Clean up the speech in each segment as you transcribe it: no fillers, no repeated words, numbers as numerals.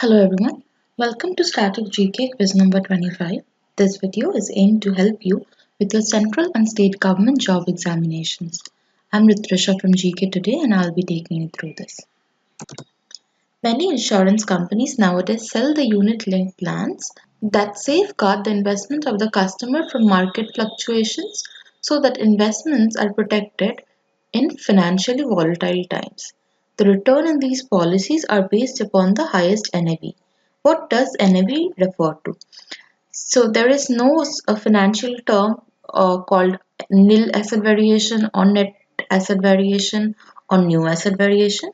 Hello everyone, welcome to Static GK quiz number 25. This video is aimed to help you with your central and state government job examinations. I'm Ritrisha from GK today and I'll be taking you through this. Many insurance companies nowadays sell the unit-linked plans that safeguard the investment of the customer from market fluctuations so that investments are protected in financially volatile times. The return in these policies are based upon the highest NAV. What does NAV refer to? So there is no financial term called nil asset variation or net asset variation or new asset variation.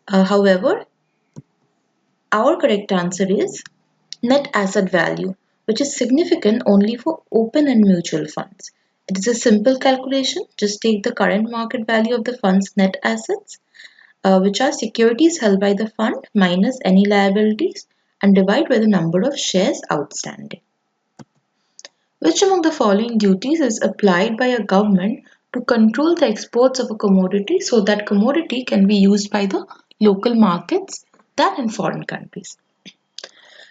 However, our correct answer is net asset value, which is significant only for open and mutual funds. It is a simple calculation. Just take the current market value of the fund's net assets, which are securities held by the fund minus any liabilities, and divide by the number of shares outstanding. Which among the following duties is applied by a government to control the exports of a commodity so that commodity can be used by the local markets than in foreign countries?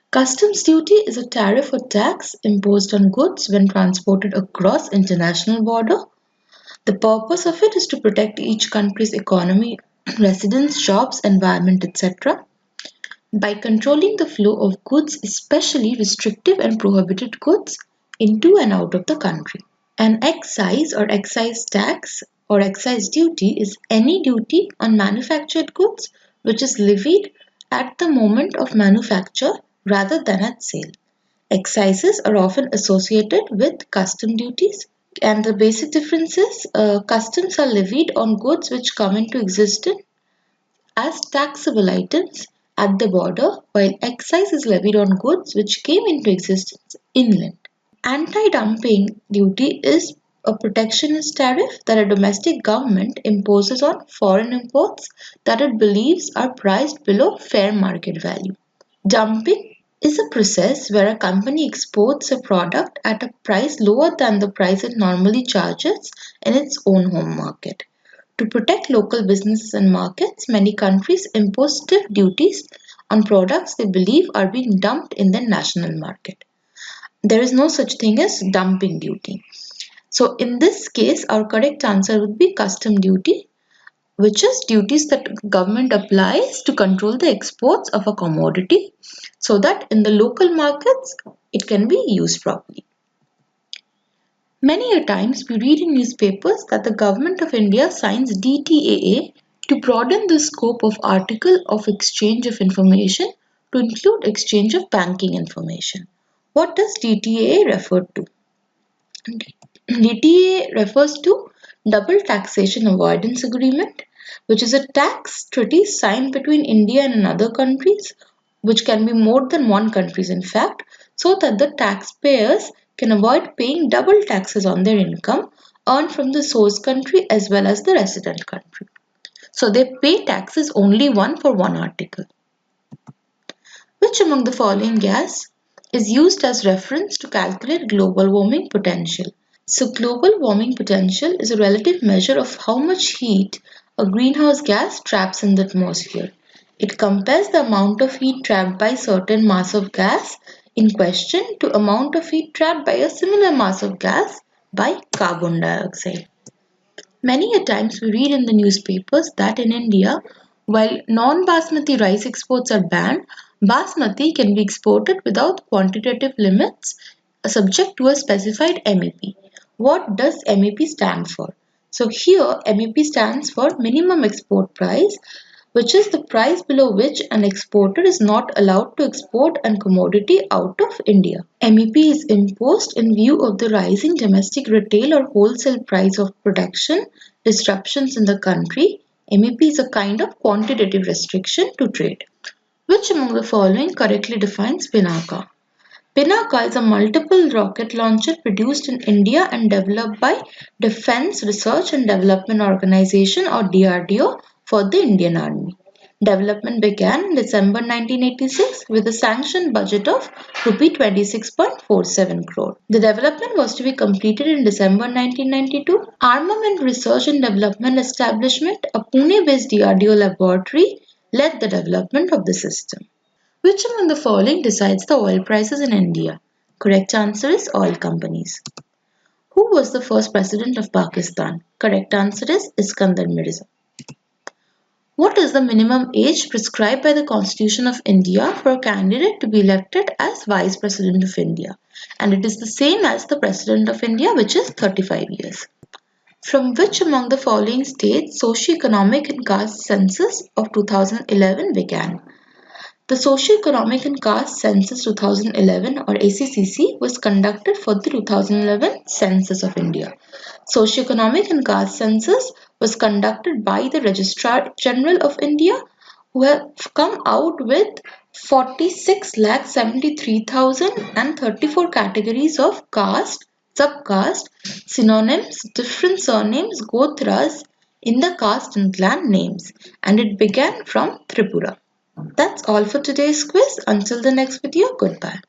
Customs duty is a tariff or tax imposed on goods when transported across international border. The purpose of it is to protect each country's economy, residents, jobs, environment, etc. by controlling the flow of goods, especially restrictive and prohibited goods, into and out of the country. An excise or excise tax or excise duty is any duty on manufactured goods which is levied at the moment of manufacture rather than at sale. Excises are often associated with custom duties, and the basic difference is customs are levied on goods which come into existence as taxable items at the border, while excise is levied on goods which came into existence inland. Anti-dumping duty is a protectionist tariff that a domestic government imposes on foreign imports that it believes are priced below fair market value. Dumping is a process where a company exports a product at a price lower than the price it normally charges in its own home market. To protect local businesses and markets, many countries impose stiff duties on products they believe are being dumped in their national market. There is no such thing as dumping duty. So in this case, our correct answer would be custom duty, which is duties that government applies to control the exports of a commodity so that in the local markets it can be used properly. Many a times we read in newspapers that the government of India signs DTAA to broaden the scope of article of exchange of information to include exchange of banking information. What does DTAA refer to? DTA refers to Double Taxation Avoidance Agreement, which is a tax treaty signed between India and another countries, which can be more than one countries in fact, so that the taxpayers can avoid paying double taxes on their income earned from the source country as well as the resident country. So they pay taxes only one for one article. Which among the following gas is used as reference to calculate global warming potential? So global warming potential is a relative measure of how much heat a greenhouse gas traps in the atmosphere. It compares the amount of heat trapped by certain mass of gas in question to amount of heat trapped by a similar mass of gas by carbon dioxide. Many a times we read in the newspapers that in India, while non-basmati rice exports are banned, basmati can be exported without quantitative limits subject to a specified MEP. What does MEP stand for? So here MEP stands for minimum export price, which is the price below which an exporter is not allowed to export a commodity out of India. MEP is imposed in view of the rising domestic retail or wholesale price of production, disruptions in the country. MEP is a kind of quantitative restriction to trade. Which among the following correctly defines Pinaka? Pinaka is a multiple rocket launcher produced in India and developed by Defence Research and Development Organisation or DRDO for the Indian Army. Development began in December 1986 with a sanctioned budget of Rs 26.47 crore. The development was to be completed in December 1992. Armament Research and Development Establishment, a Pune-based DRDO laboratory, led the development of the system. Which among the following decides the oil prices in India? Correct answer is oil companies. Who was the first president of Pakistan? Correct answer is Iskandar Mirza. What is the minimum age prescribed by the Constitution of India for a candidate to be elected as Vice President of India? And it is the same as the President of India, which is 35 years. From which among the following states socio-economic and caste census of 2011 began? The Socio-Economic and Caste Census 2011 or ACCC was conducted for the 2011 Census of India. Socio-Economic and Caste Census was conducted by the Registrar General of India, who have come out with 46,73,034 categories of caste, subcaste, synonyms, different surnames, gotras in the caste and clan names, and it began from Tripura. That's all for today's quiz. Until the next video, goodbye.